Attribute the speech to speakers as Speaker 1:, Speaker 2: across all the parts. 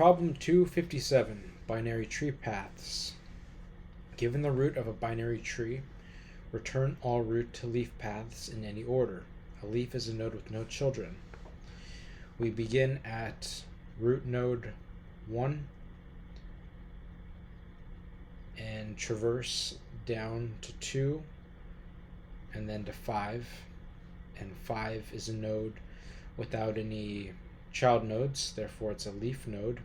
Speaker 1: Problem 257, binary tree paths. Given the root of a binary tree, return all root to leaf paths in any order. A leaf is a node with no children. We begin at root node 1 and traverse down to 2 and then to 5. And 5 is a node without any child nodes, therefore it's a leaf node.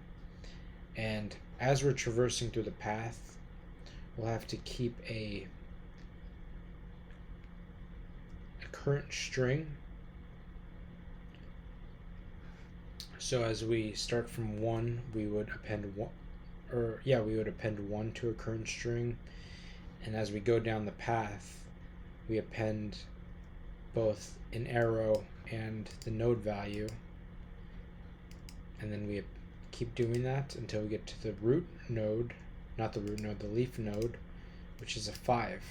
Speaker 1: And as we're traversing through the path, we'll have to keep a current string. So as we start from 1, we would append 1, we would append 1 to a current string. And as we go down the path, we append both an arrow and the node value. And then we keep doing that until we get to the root node, not the root node, the leaf node, which is a 5.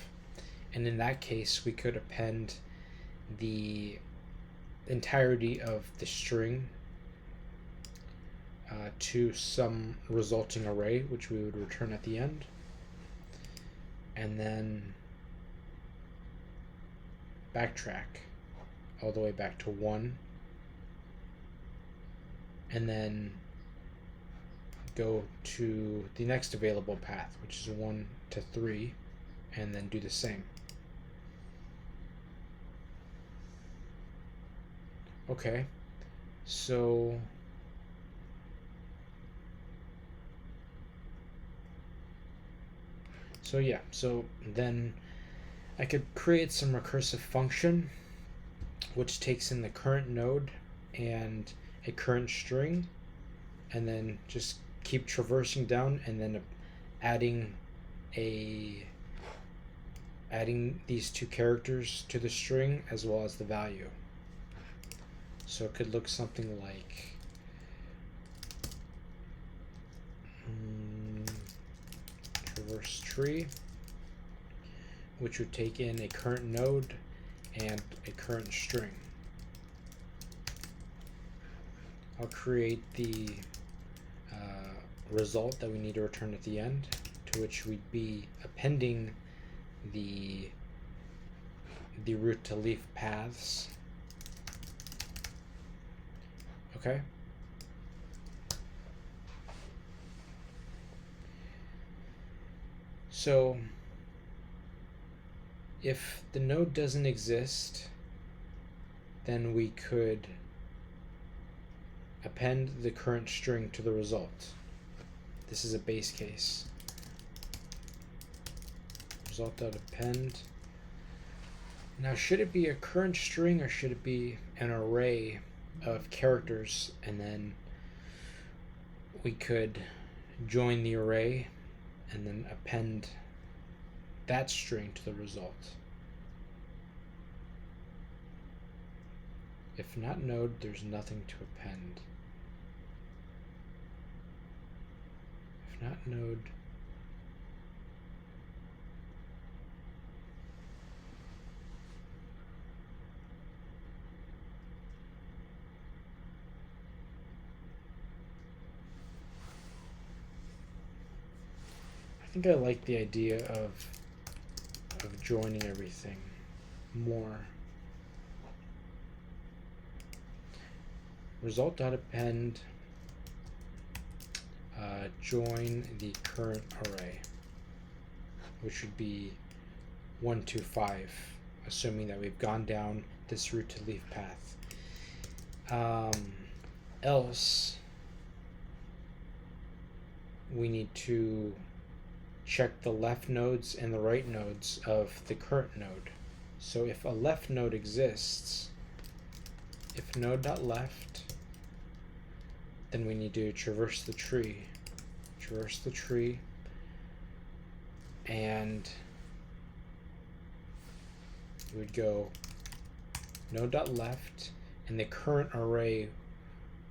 Speaker 1: And in that case, we could append the entirety of the string to some resulting array, which we would return at the end. And then backtrack all the way back to 1. And then go to the next available path, which is 1 to 3, and then do the same. Okay, so then I could create some recursive function which takes in the current node and a current string, and then just keep traversing down and then adding these two characters to the string as well as the value. So it could look something like traverse tree, which would take in a current node and a current string. I'll create the result that we need to return at the end, to which we'd be appending the root to leaf paths. Okay. So if the node doesn't exist, then we could append the current string to the result. This is a base case. Result.append. Now, should it be a current string or should it be an array of characters, and then we could join the array and then append that string to the result? If not node, there's nothing to append. If not node, I think I like the idea of joining everything more. Result.append join the current array, which would be 1 to 5, assuming that we've gone down this root to leaf path. Else we need to check the left nodes and the right nodes of the current node. So if a left node exists, if node.left, then we need to traverse the tree, and we would go node.left, and the current array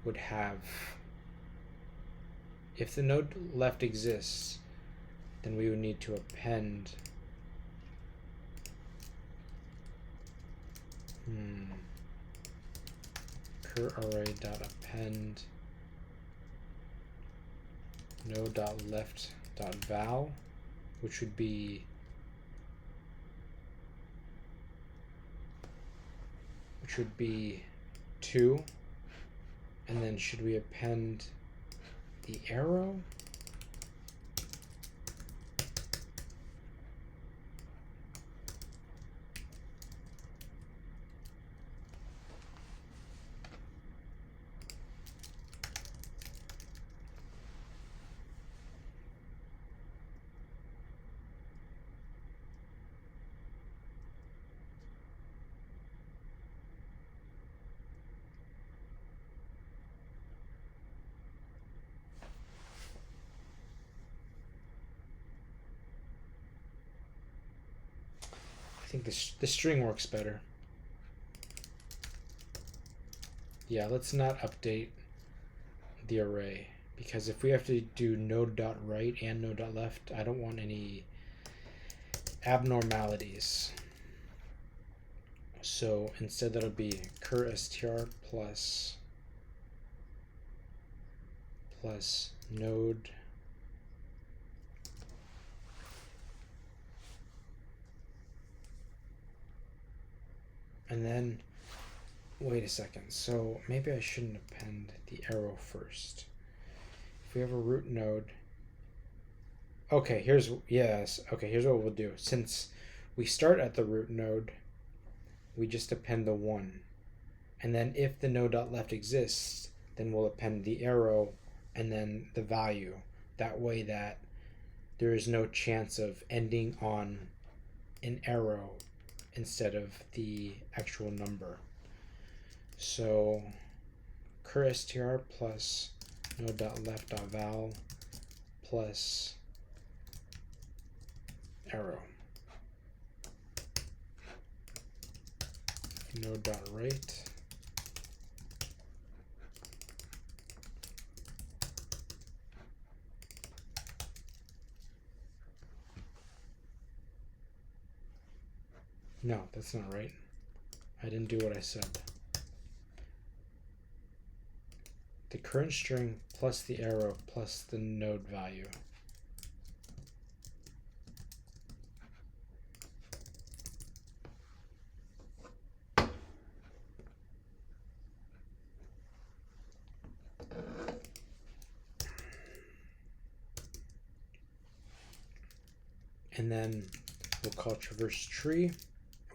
Speaker 1: would have, if the node left exists, then we would need to append cur array.append node.left.val, which would be which would be 2, and then should we append the arrow? I think the string works better. Yeah, let's not update the array, because if we have to do node.right and node.left, I don't want any abnormalities. So instead that'll be cur_str plus node and then wait a second, so maybe I shouldn't append the arrow first. If we have a root node, okay, here's what we'll do. Since we start at the root node, we just append the 1, and then if the node.left exists, then we'll append the arrow and then the value. That way that there is no chance of ending on an arrow instead of the actual number. So cur_str plus node.left.val plus arrow. Node.right no, that's not right. I didn't do what I said. The current string plus the arrow plus the node value. And then we'll call traverse tree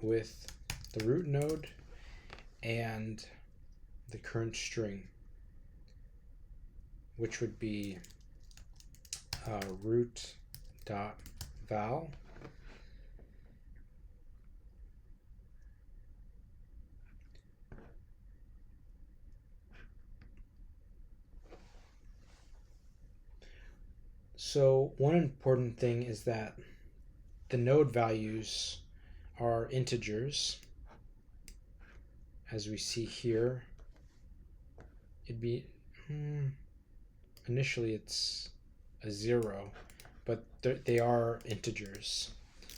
Speaker 1: with the root node and the current string, which would be root.val So one important thing is that the node values are integers, as we see here. It'd be initially it's a 0, but they are integers.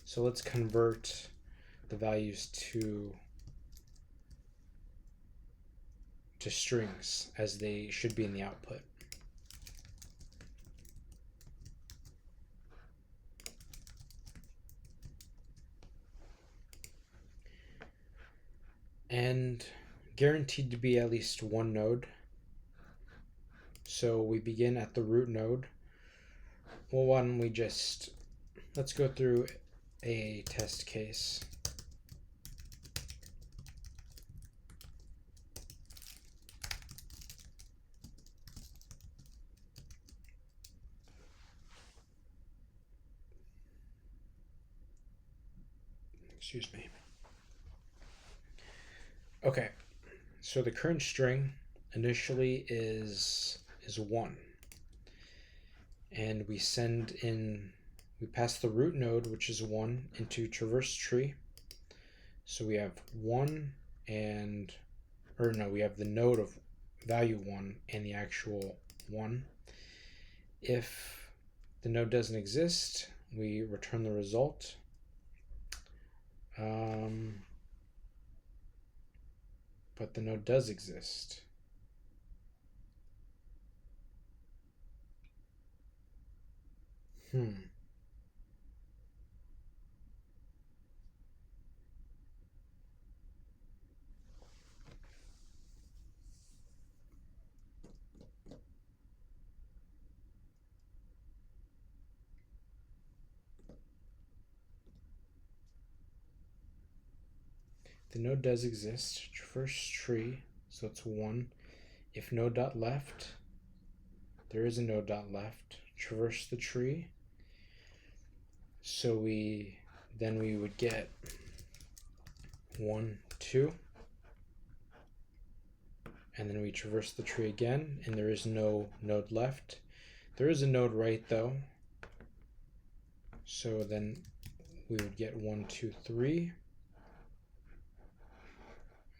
Speaker 1: So let's convert the values to strings, as they should be in the output. And guaranteed to be at least one node. So we begin at the root node. Well, why don't we let's go through a test case. Excuse me. Okay, so the current string initially is 1, and we pass the root node, which is 1, into traverse tree. So we have 1 we have the node of value 1 and the actual 1. If the node doesn't exist, we return the result. But the node does exist. Hmm. The node does exist. Traverse tree, so it's 1. If node dot left, there is a node dot left. Traverse the tree. So we would get 1, 2, and then we traverse the tree again, and there is no node left. There is a node right though. So then we would get 1, 2, 3.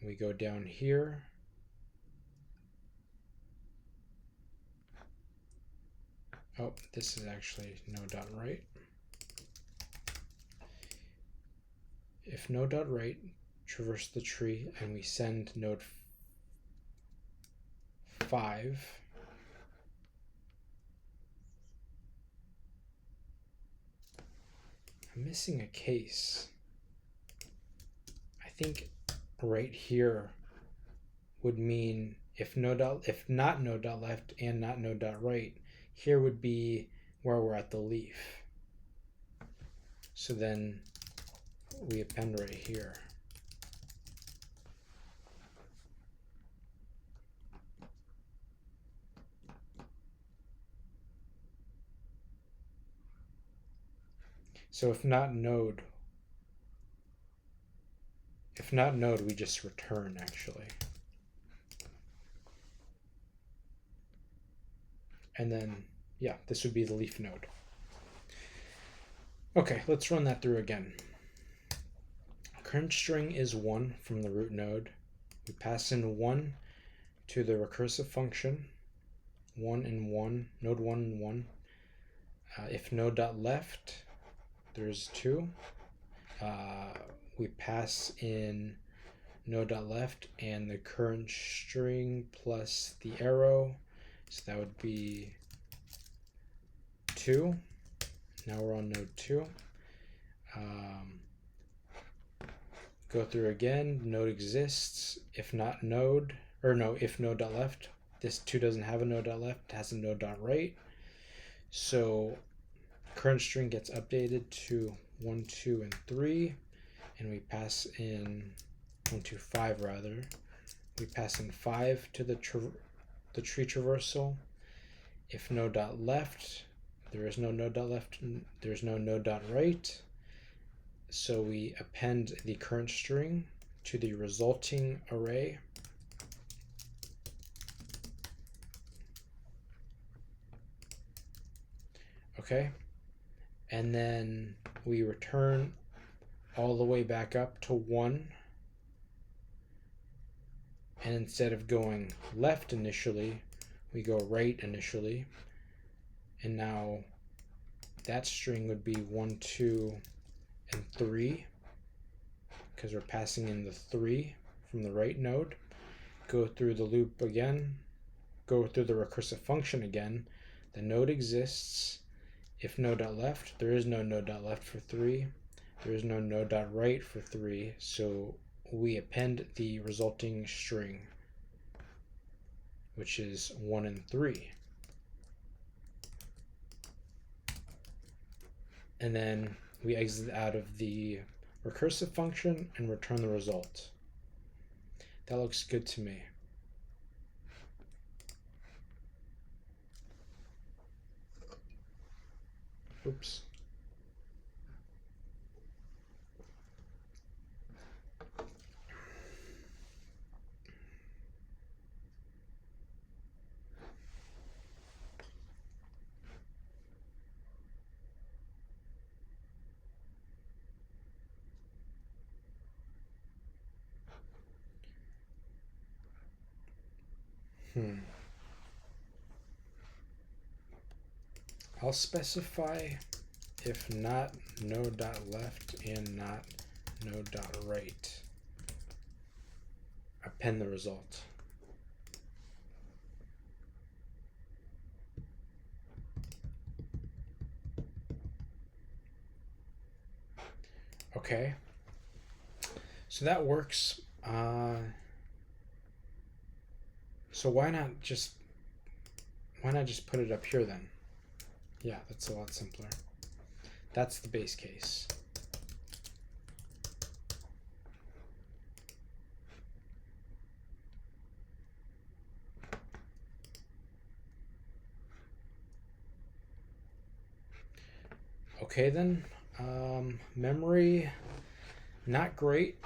Speaker 1: We go down here. Oh, this is actually node dot right. If node dot right, traverse the tree, and we send node 5. I'm missing a case. I think right here would mean if not node dot left and not node dot right, here would be where we're at the leaf. So then we append right here. So if not node, we just return actually. And then, yeah, this would be the leaf node. Okay, let's run that through again. Current string is 1 from the root node. We pass in 1 to the recursive function, 1 and 1, node 1 and 1. If node dot left, there's 2. We pass in node dot left and the current string plus the arrow, so that would be 2. Now we're on node 2. Go through again. Node exists. If not node, or no, if node dot left, this 2 doesn't have a node dot left, it has a node dot right. So current string gets updated to 1, 2, and 3, and we pass in 1, 2, 5 rather. We pass in 5 to the tree traversal. If node dot left, there is no node dot left, there's no node dot right. So we append the current string to the resulting array. Okay, and then we return all the way back up to 1. And instead of going left initially, we go right initially. And now that string would be 1, 2, and 3, because we're passing in the 3 from the right node. Go through the loop again, go through the recursive function again. The node exists. If node dot left, there is no node dot left for 3. There is no node dot right for 3, so we append the resulting string, which is 1 and 3. And then we exit out of the recursive function and return the result. That looks good to me. Oops. I'll specify if not node dot left and not node dot right. Append the result. Okay, so that works. So why not just put it up here then? Yeah, that's a lot simpler. That's the base case. Okay then, memory, not great.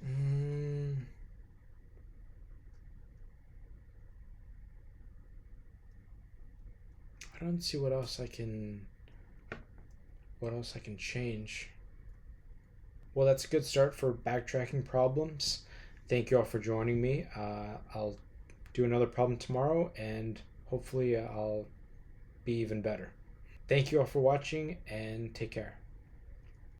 Speaker 1: Mm, I don't see what else I can change. Well, that's a good start for backtracking problems. Thank you all for joining me. I'll do another problem tomorrow, and hopefully I'll be even better. Thank you all for watching, and take care.